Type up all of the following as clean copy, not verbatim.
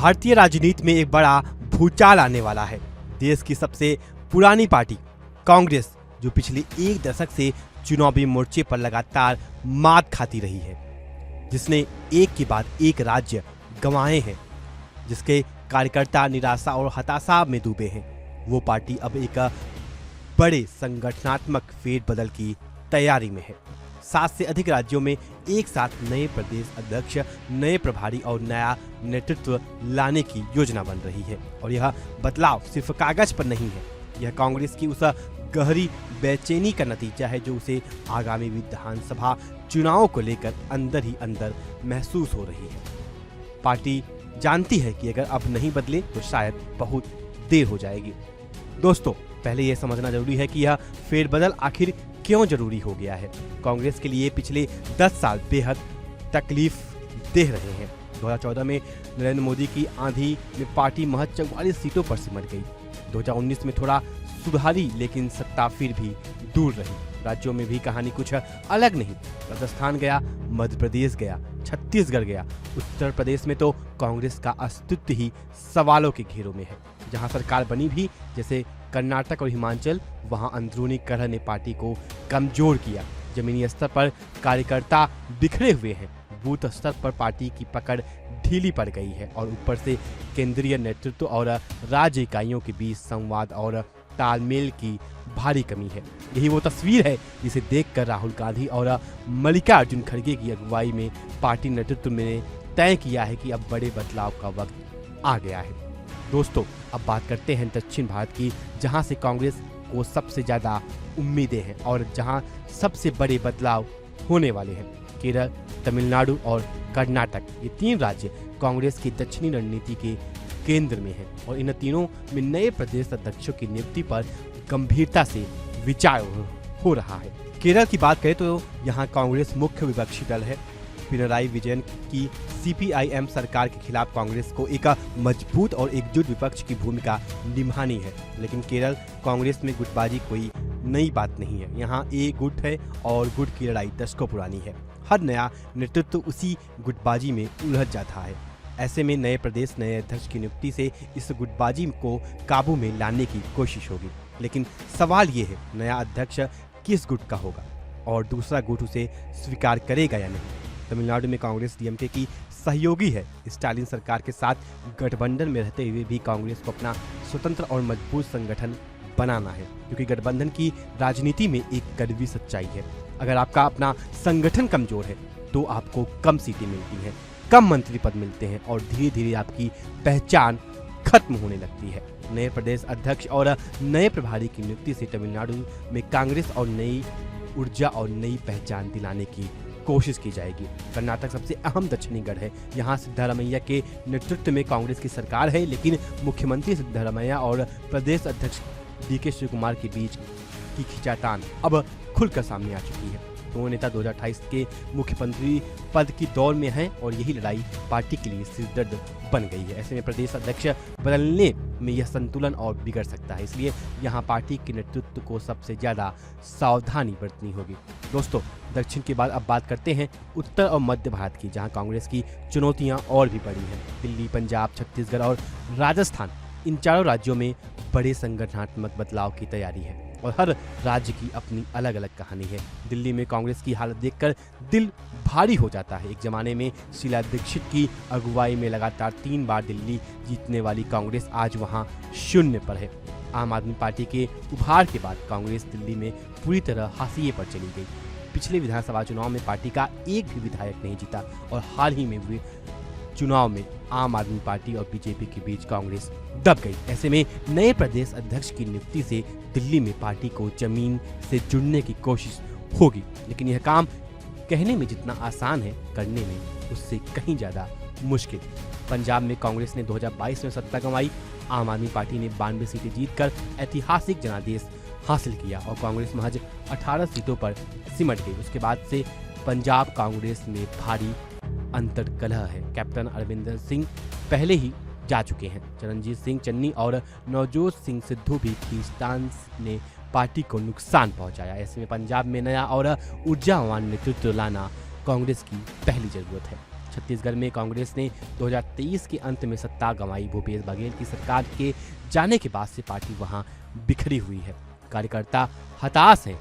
भारतीय राजनीति में एक बड़ा भूचाल आने वाला है। देश की सबसे पुरानी पार्टी कांग्रेस, जो पिछले एक दशक से चुनावी मोर्चे पर लगातार मात खाती रही है, जिसने एक के बाद एक राज्य गंवाए हैं, जिसके कार्यकर्ता निराशा और हताशा में डूबे हैं, वो पार्टी अब एक बड़े संगठनात्मक फेरबदल की तैयारी में है। 7 से अधिक राज्यों में एक साथ नए प्रदेश अध्यक्ष, नए प्रभारी और नया नेतृत्व लाने की योजना बन रही है। और यह बदलाव सिर्फ कागज पर नहीं है, यह कांग्रेस की उस गहरी बेचैनी का नतीजा है जो उसे आगामी विधानसभा चुनावों को लेकर अंदर ही अंदर महसूस हो रही है। पार्टी जानती है कि अगर अब नहीं बदले तो शायद बहुत देर हो जाएगी। दोस्तों, पहले यह समझना जरूरी है कि यह फेरबदल आखिर क्यों जरूरी हो गया है। कांग्रेस के लिए पिछले 10 साल बेहद तकलीफ दे रहे हैं। 2014 में नरेंद्र मोदी की आंधी में पार्टी महज 44 सीटों पर सिमट गई। 2019 में थोड़ा सुधारी, लेकिन सत्ता फिर भी दूर रही। राज्यों में भी कहानी कुछ अलग नहीं। राजस्थान गया, मध्य प्रदेश गया, छत्तीसगढ़ गया, उत्तर प्रदेश में तो कांग्रेस का अस्तित्व ही सवालों के घेरों में है। जहां सरकार बनी भी, जैसे कर्नाटक और हिमाचल, वहां अंदरूनी कलह ने पार्टी को कमजोर किया। जमीनी स्तर पर कार्यकर्ता बिखरे हुए हैं, बूथ स्तर पर पार्टी की पकड़ ढीली पड़ गई है और ऊपर से केंद्रीय नेतृत्व और राज्य इकाइयों के बीच संवाद और तालमेल की भारी कमी है। यही वो तस्वीर है जिसे देखकर राहुल गांधी और मल्लिकार्जुन खड़गे की अगुवाई में पार्टी नेतृत्व ने तय किया है कि अब बड़े बदलाव का वक्त आ गया है। दोस्तों, अब बात करते हैं दक्षिण भारत की, जहां से कांग्रेस को सबसे ज्यादा उम्मीदें हैं और जहां सबसे बड़े बदलाव होने वाले हैं। केरल, तमिलनाडु और कर्नाटक, ये 3 राज्य कांग्रेस की दक्षिणी रणनीति के केंद्र में हैं और इन तीनों में नए प्रदेश अध्यक्षों की नियुक्ति पर गंभीरता से विचार हो रहा है। केरल की बात करें तो यहाँ कांग्रेस मुख्य विपक्षी दल है। पिनराई विजयन की CPIM सरकार के खिलाफ कांग्रेस को एक मजबूत और एकजुट विपक्ष की भूमिका निभानी है। लेकिन केरल कांग्रेस में गुटबाजी कोई नई बात नहीं है। यहाँ एक गुट है और गुट की लड़ाई दशकों पुरानी है। हर नया नेतृत्व उसी गुटबाजी में उलझ जाता है। ऐसे में नए प्रदेश नए अध्यक्ष की नियुक्ति से इस गुटबाजी को काबू में लाने की कोशिश होगी। लेकिन सवाल ये है, नया अध्यक्ष किस गुट का होगा और दूसरा गुट उसे स्वीकार करेगा या नहीं। तमिलनाडु में कांग्रेस DMK की सहयोगी है। स्टालिन सरकार के साथ गठबंधन में रहते हुए भी कांग्रेस को अपना स्वतंत्र और मजबूत संगठन बनाना है, क्योंकि गठबंधन की राजनीति में एक कड़वी सच्चाई है। अगर आपका अपना संगठन कमजोर है तो आपको कम सीटें मिलती हैं, कम मंत्री पद मिलते हैं और धीरे धीरे आपकी पहचान खत्म होने लगती है। नए प्रदेश अध्यक्ष और नए प्रभारी की नियुक्ति से तमिलनाडु में कांग्रेस और नई ऊर्जा और नई पहचान दिलाने की कोशिश की जाएगी। कर्नाटक सबसे अहम दक्षिणी गढ़ है। यहाँ सिद्धारमैया के नेतृत्व में कांग्रेस की सरकार है, लेकिन मुख्यमंत्री सिद्धारमैया और प्रदेश अध्यक्ष DK शिवकुमार के बीच की खींचातान अब खुलकर सामने आ चुकी है। दोनों नेता 2028 के मुख्यमंत्री पद की दौड़ में हैं और यही लड़ाई पार्टी के लिए सिरदर्द बन गई है। ऐसे में प्रदेश अध्यक्ष बदलने में यह संतुलन और बिगड़ सकता है, इसलिए यहाँ पार्टी के नेतृत्व को सबसे ज्यादा सावधानी बरतनी होगी। दोस्तों, दक्षिण के बाद अब बात करते हैं उत्तर और मध्य भारत की, जहाँ कांग्रेस की चुनौतियाँ और भी बड़ी हैं। दिल्ली, पंजाब, छत्तीसगढ़ और राजस्थान, इन चारों राज्यों में बड़े संगठनात्मक बदलाव की तैयारी है और हर राज्य की अपनी अलग अलग कहानी है। दिल्ली में कांग्रेस की हालत देखकर दिल भारी हो जाता है। एक जमाने में शीला दीक्षित की अगुवाई में लगातार 3 बार दिल्ली जीतने वाली कांग्रेस आज वहां शून्य पर है। आम आदमी पार्टी के उभार के बाद कांग्रेस दिल्ली में पूरी तरह हाशिए पर चली गई। पिछले विधानसभा चुनाव में पार्टी का एक भी विधायक नहीं जीता और हाल ही में हुए चुनाव में आम आदमी पार्टी और BJP के बीच कांग्रेस दब गई। ऐसे में नए प्रदेश अध्यक्ष की नियुक्ति से दिल्ली में पार्टी को जमीन से जुड़ने की कोशिश होगी, लेकिन यह काम कहने में जितना आसान है, करने में उससे कहीं ज्यादा मुश्किल। पंजाब में कांग्रेस ने 2022 में सत्ता गंवाई। आम आदमी पार्टी ने 92 सीटें जीतकर ऐतिहासिक जनादेश हासिल किया और कांग्रेस महज 18 सीटों पर सिमट गई। उसके बाद से पंजाब कांग्रेस में भारी अंतर्कलह है। कैप्टन अरविंदर सिंह पहले ही जा चुके हैं। चरणजीत सिंह चन्नी और नवजोत सिंह सिद्धू भी खींचतान ने पार्टी को नुकसान पहुंचाया। ऐसे में पंजाब में नया और ऊर्जावान नेतृत्व लाना कांग्रेस की पहली जरूरत है। छत्तीसगढ़ में कांग्रेस ने 2023 के अंत में सत्ता गंवाई। भूपेश बघेल की सरकार के जाने के बाद से पार्टी वहां बिखरी हुई है। कार्यकर्ता हताश हैं,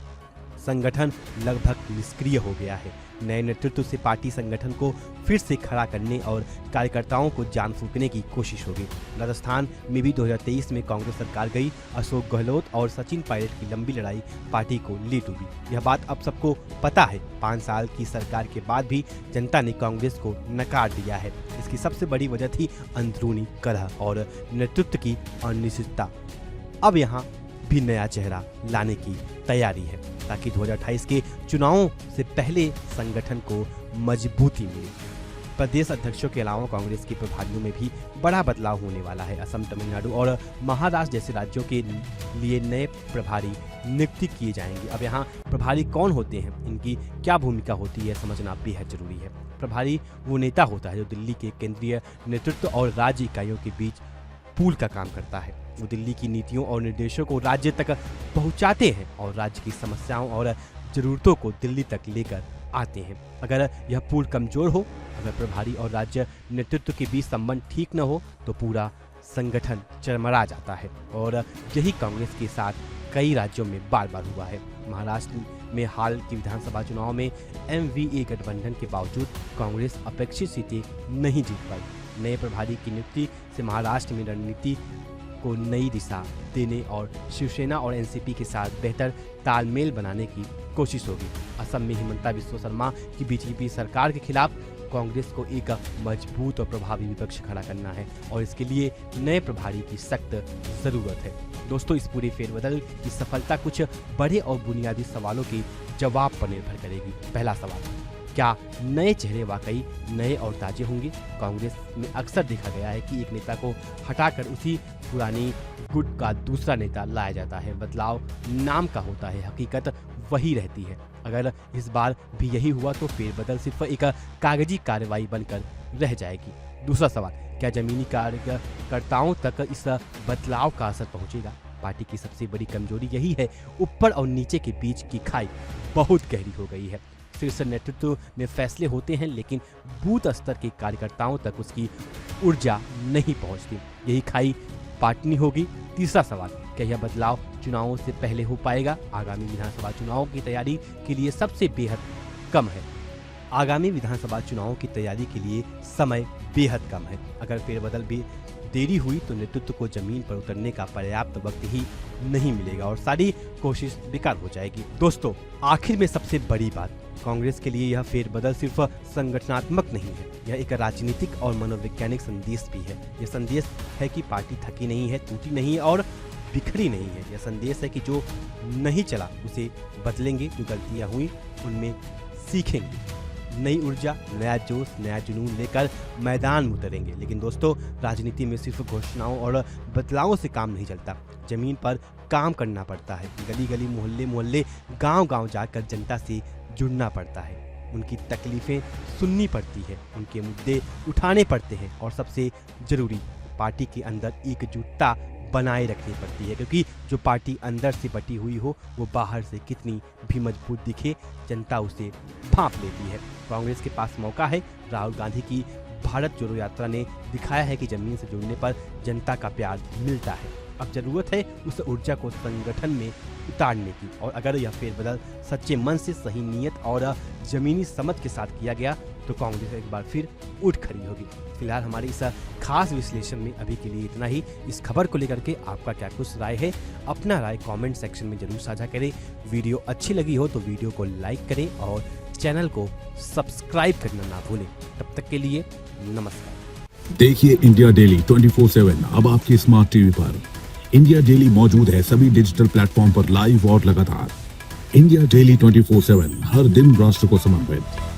संगठन लगभग निष्क्रिय हो गया है। नए नेतृत्व से पार्टी संगठन को फिर से खड़ा करने और कार्यकर्ताओं को जान फूंकने की कोशिश होगी। राजस्थान में भी 2023 में कांग्रेस सरकार गई। अशोक गहलोत और सचिन पायलट की लंबी लड़ाई पार्टी को ले डूबी। यह बात अब सबको पता है। 5 साल की सरकार के बाद भी जनता ने कांग्रेस को नकार दिया है। इसकी सबसे बड़ी वजह थी अंदरूनी कलह और नेतृत्व की अनिश्चितता। अब यहाँ भी नया चेहरा लाने की तैयारी है ताकि 2028 के चुनावों से पहले संगठन को मजबूती मिले। प्रदेश अध्यक्षों के अलावा कांग्रेस के प्रभारियों में भी बड़ा बदलाव होने वाला है। असम, तमिलनाडु और महाराष्ट्र जैसे राज्यों के लिए नए प्रभारी नियुक्ति किए जाएंगे। अब यहाँ प्रभारी कौन होते हैं, इनकी क्या भूमिका होती है, समझना बेहद जरूरी है। प्रभारी वो नेता होता है जो दिल्ली के केंद्रीय नेतृत्व और राज्य इकाइयों के बीच पुल का काम करता है। वो दिल्ली की नीतियों और निर्देशों को राज्य तक पहुंचाते हैं और राज्य की समस्याओं और जरूरतों को दिल्ली तक लेकर आते हैं। अगर यह पुल कमजोर हो, अगर प्रभारी और राज्य नेतृत्व के बीच संबंध ठीक न हो तो पूरा संगठन चरमरा जाता है और यही कांग्रेस के साथ कई राज्यों में बार बार हुआ है। महाराष्ट्र में हाल की विधानसभा चुनाव में MVA गठबंधन के बावजूद कांग्रेस अपेक्षित सीटें नहीं जीत पाई। नए प्रभारी की नियुक्ति से महाराष्ट्र में रणनीति को नई दिशा देने और शिवसेना और NCP के साथ बेहतर तालमेल बनाने की कोशिश होगी। असम में हिमंता बिस्वा शर्मा की BJP सरकार के खिलाफ कांग्रेस को एक मजबूत और प्रभावी विपक्ष खड़ा करना है और इसके लिए नए प्रभारी की सख्त जरूरत है। दोस्तों, इस पूरे फेरबदल की सफलता कुछ बड़े और बुनियादी सवालों के जवाब पर निर्भर करेगी। पहला सवाल, क्या नए चेहरे वाकई नए और ताजे होंगे? कांग्रेस में अक्सर देखा गया है कि एक नेता को हटाकर उसी पुरानी गुट का दूसरा नेता लाया जाता है। बदलाव नाम का होता है, हकीकत वही रहती है। अगर इस बार भी यही हुआ तो फेरबदल सिर्फ एक कागजी कार्रवाई बनकर रह जाएगी। दूसरा सवाल, क्या जमीनी कार्यकर्ताओं तक इस बदलाव का असर पहुंचेगा? पार्टी की सबसे बड़ी कमजोरी यही है, ऊपर और नीचे के बीच की खाई बहुत गहरी हो गई है। शीर्ष नेतृत्व में फैसले होते हैं लेकिन बूथ स्तर के कार्यकर्ताओं तक उसकी ऊर्जा नहीं पहुंचती। यही खाई पाटनी होगी। तीसरा सवाल, क्या यह बदलाव चुनावों से पहले हो पाएगा? आगामी विधानसभा चुनावों की तैयारी के लिए सबसे बेहद कम है। आगामी विधानसभा चुनावों की तैयारी के लिए समय बेहद कम है। अगर फेरबदल भी देरी हुई तो नेतृत्व को जमीन पर उतरने का पर्याप्त वक्त ही नहीं मिलेगा और सारी कोशिश बेकार हो जाएगी। दोस्तों, आखिर में सबसे बड़ी बात, कांग्रेस के लिए यह फेरबदल सिर्फ संगठनात्मक नहीं है, यह एक राजनीतिक और मनोवैज्ञानिक संदेश भी है। यह संदेश है कि पार्टी थकी नहीं है, टूटी नहीं है और बिखरी नहीं है। यह संदेश है कि जो नहीं चला उसे बदलेंगे, जो गलतियां हुई उनमें सीखेंगे, नई ऊर्जा, नया जोश, नया जुनून लेकर मैदान में उतरेंगे। लेकिन दोस्तों, राजनीति में सिर्फ घोषणाओं और बदलावों से काम नहीं चलता, जमीन पर काम करना पड़ता है। गली गली, मोहल्ले मोहल्ले, गांव गांव जाकर जनता से जुड़ना पड़ता है, उनकी तकलीफें सुननी पड़ती है, उनके मुद्दे उठाने पड़ते हैं और सबसे जरूरी, पार्टी के अंदर एकजुटता बनाए रखनी पड़ती है, क्योंकि जो पार्टी अंदर से बटी हुई हो वो बाहर से कितनी भी मजबूत दिखे, जनता उसे भांप लेती है। कांग्रेस के पास मौका है। राहुल गांधी की भारत जोड़ो यात्रा ने दिखाया है कि जमीन से जुड़ने पर जनता का प्यार मिलता है। अब जरूरत है उस ऊर्जा को संगठन में उतारने की, और अगर यह फेरबदल सच्चे मन से, सही नीयत और जमीनी समझ के साथ किया गया तो कांग्रेस एक बार फिर उठ खड़ी होगी। फिलहाल हमारे इस खास विश्लेषण में अभी के लिए इतना ही। इस खबर को लेकर के आपका क्या कुछ राय है, अपना राय कमेंट सेक्शन में जरूर साझा करें। वीडियो अच्छी लगी हो तो वीडियो को लाइक करें और चैनल को सब्सक्राइब करना ना भूलें। तब तक के लिए नमस्कार। देखिए इंडिया डेली 24/7 अब आपके स्मार्ट टीवी पर। इंडिया डेली मौजूद है सभी डिजिटल प्लेटफॉर्म पर लाइव और लगातार। इंडिया डेली 24/7 हर दिन राष्ट्र को समर्पित।